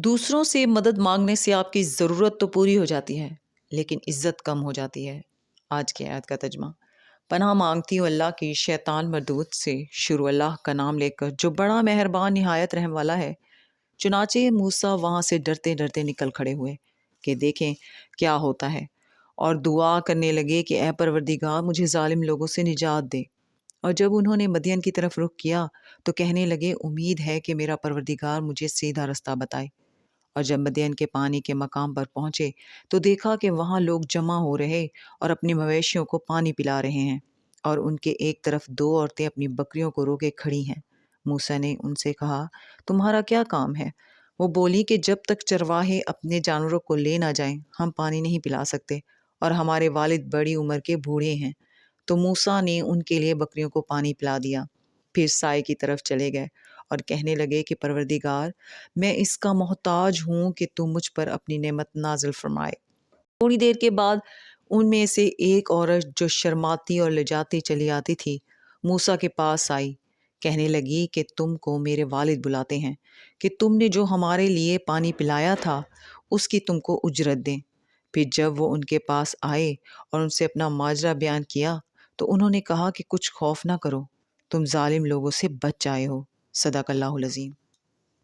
دوسروں سے مدد مانگنے سے آپ کی ضرورت تو پوری ہو جاتی ہے لیکن عزت کم ہو جاتی ہے۔ آج کی آیت کا ترجمہ۔ پناہ مانگتی ہوں اللہ کی شیطان مردود سے، شروع اللہ کا نام لے کر جو بڑا مہربان نہایت رحم والا ہے۔ چنانچہ موسیٰ وہاں سے ڈرتے ڈرتے نکل کھڑے ہوئے کہ دیکھیں کیا ہوتا ہے، اور دعا کرنے لگے کہ اے پروردگار مجھے ظالم لوگوں سے نجات دے۔ اور جب انہوں نے مدین کی طرف رخ کیا تو کہنے لگے امید ہے کہ میرا پروردگار مجھے سیدھا رستہ بتائے۔ اور جب مدین کے پانی کے مقام پر پہنچے تو دیکھا کہ وہاں لوگ جمع ہو رہے اور اپنی مویشیوں کو پانی پلا رہے ہیں، اور ان کے ایک طرف دو عورتیں اپنی بکریوں کو روکے کھڑی ہیں۔ موسیٰ نے ان سے کہا تمہارا کیا کام ہے؟ وہ بولی کہ جب تک چرواہے اپنے جانوروں کو لے نہ جائیں ہم پانی نہیں پلا سکتے، اور ہمارے والد بڑی عمر کے بوڑھے ہیں۔ تو موسیٰ نے ان کے لیے بکریوں کو پانی پلا دیا، پھر سائے کی طرف چلے گئے اور کہنے لگے کہ پروردگار میں اس کا محتاج ہوں کہ تو مجھ پر اپنی نعمت نازل فرمائے۔ تھوڑی دیر کے بعد ان میں سے ایک عورت جو شرماتی اور لجاتی چلی آتی تھی موسیٰ کے پاس آئی، کہنے لگی کہ تم کو میرے والد بلاتے ہیں کہ تم نے جو ہمارے لیے پانی پلایا تھا اس کی تم کو اجرت دیں۔ پھر جب وہ ان کے پاس آئے اور ان سے اپنا ماجرا بیان کیا تو انہوں نے کہا کہ کچھ خوف نہ کرو، تم ظالم لوگوں سے بچ آئے ہو۔ صدق اللہ العظیم۔